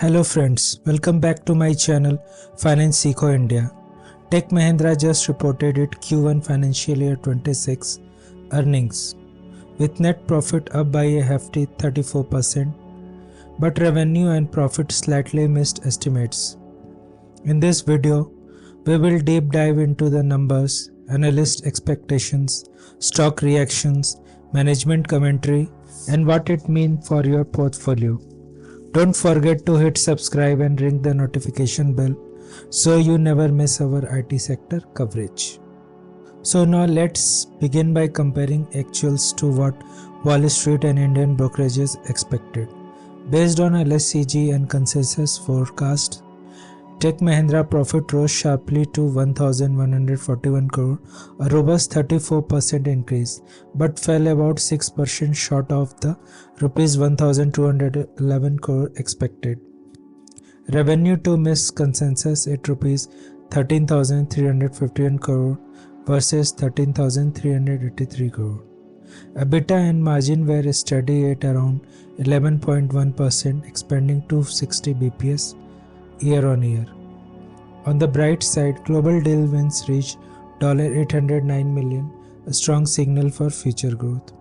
Hello friends, welcome back to my channel Finance Seco India. Tech Mahindra just reported its Q1 financial year 26 earnings with net profit up by a hefty 34%, but revenue and profit slightly missed estimates. In this video, we will deep dive into the numbers, analyst expectations, stock reactions, management commentary, and what it means for your portfolio. Don't forget to hit subscribe and ring the notification bell so you never miss our IT sector coverage. So now let's begin by comparing actuals to what Wall Street and Indian brokerages expected. Based on LSEG and consensus forecast, Tech Mahindra profit rose sharply to 1,141 crore, a robust 34% increase, but fell about 6% short of the Rs 1,211 crore expected. Revenue to miss consensus at Rs 13,351 crore versus 13,383 crore. EBITDA and margin were steady at around 11.1%, expanding 260 bps year-on-year. On the bright side, global deal wins reached $809 million, a strong signal for future growth.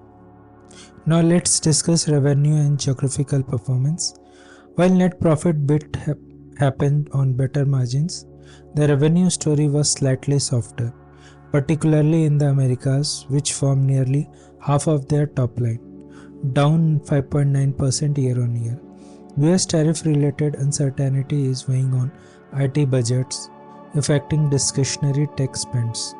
Now let's discuss revenue and geographical performance. While net profit beat happened on better margins, the revenue story was slightly softer, particularly in the Americas, which form nearly half of their top line, down 5.9% year-on-year. US tariff-related uncertainty is weighing on IT budgets, affecting discretionary tech spends.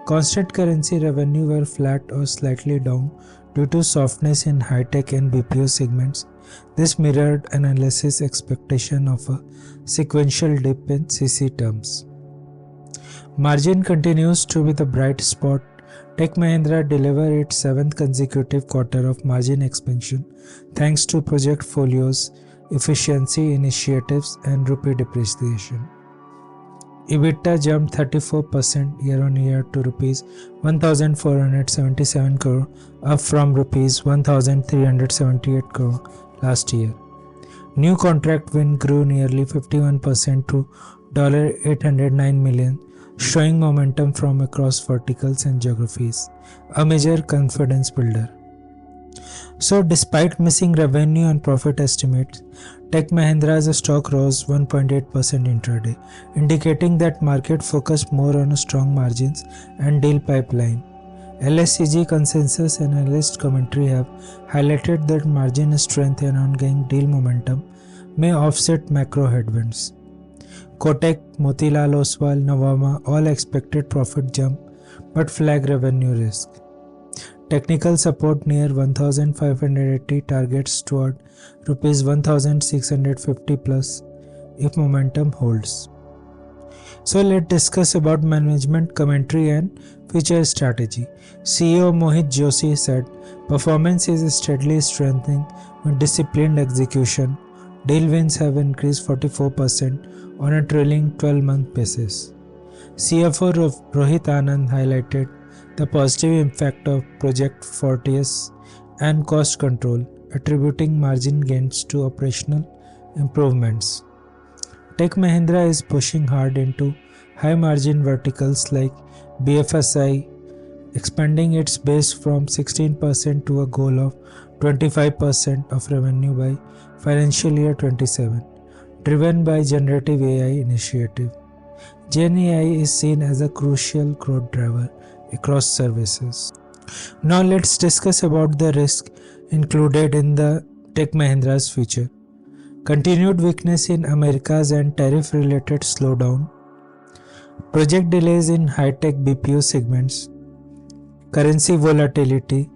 Constant currency revenue were flat or slightly down due to softness in high-tech and BPO segments. This mirrored analysis expectation of a sequential dip in CC terms. Margin continues to be the bright spot. Tech Mahindra delivered its 7th consecutive quarter of margin expansion thanks to project folios, efficiency initiatives, and rupee depreciation. EBITDA jumped 34% year-on-year to Rs 1,477 crore, up from Rs 1,378 crore last year. New contract win grew nearly 51% to $809 million, showing momentum from across verticals and geographies, a major confidence builder. So despite missing revenue and profit estimates, Tech Mahindra's stock rose 1.8% intraday, indicating that market focused more on strong margins and deal pipeline. LSEG consensus and analyst commentary have highlighted that margin strength and ongoing deal momentum may offset macro headwinds. Kotak, Motilal Oswal, Navama all expected profit jump but flag revenue risk. Technical support near 1,580 targets toward Rs 1,650 plus if momentum holds. So let's discuss about management commentary and future strategy. CEO Mohit Joshi said, performance is steadily strengthening with disciplined execution. Deal wins have increased 44% on a trailing 12-month basis. CFO Rohit Anand highlighted the positive impact of Project Fortius and cost control, attributing margin gains to operational improvements. Tech Mahindra is pushing hard into high-margin verticals like BFSI, expanding its base from 16% to a goal of 25% of revenue by financial year 27, driven by generative AI initiative. Gen AI is seen as a crucial growth driver across services. Now let's discuss about the risk included in the Tech Mahindra's future. Continued weakness in Americas and tariff-related slowdown, project delays in high-tech BPO segments, currency volatility,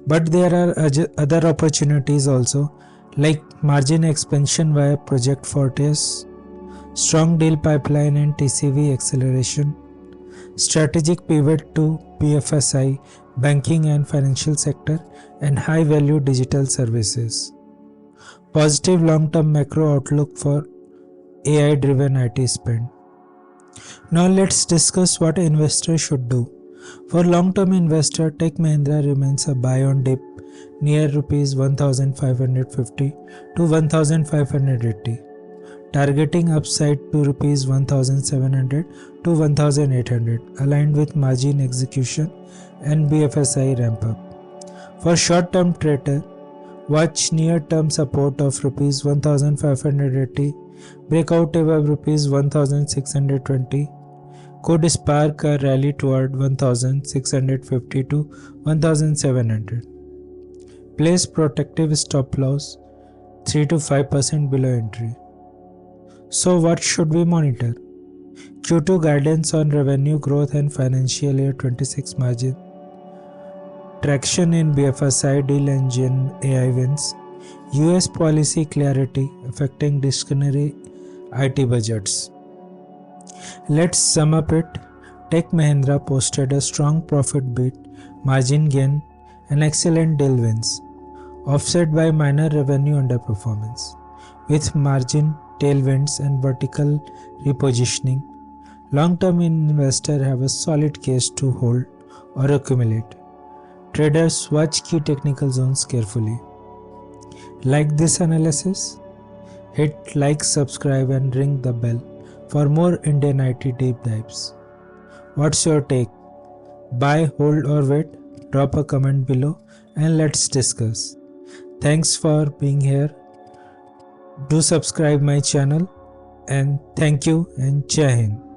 but there are other opportunities also like margin expansion via Project Fortius, strong deal pipeline and TCV acceleration, strategic pivot to BFSI, banking and financial sector, and high-value digital services. Positive long-term macro outlook for AI-driven IT spend. Now let's discuss what investors should do. For long-term investor, Tech Mahindra remains a buy on dip near rupees 1550 to 1580, targeting upside to rupees 1700 to 1800, aligned with margin execution and BFSI ramp up. For short-term trader, watch near-term support of rupees 1580, breakout above rupees 1620 could spark a rally toward 1650 to 1700. Place protective stop loss 3 to 5% below entry. So what should we monitor? Q2 guidance on revenue growth and financial year 26 margin. Traction in BFSI deal engine AI wins. US policy clarity affecting discretionary IT budgets. Let's sum up it. Tech Mahindra posted a strong profit beat, margin gain, and excellent deal wins, offset by minor revenue underperformance. With margin tailwinds and vertical repositioning, long-term investors have a solid case to hold or accumulate. Traders, watch key technical zones carefully. Like this analysis? Hit like, subscribe, and ring the bell for more Indian IT deep dives. What's your take? Buy, hold, or wait? Drop a comment below and let's discuss. Thanks for being here. Do subscribe my channel and thank you and Jai Hind.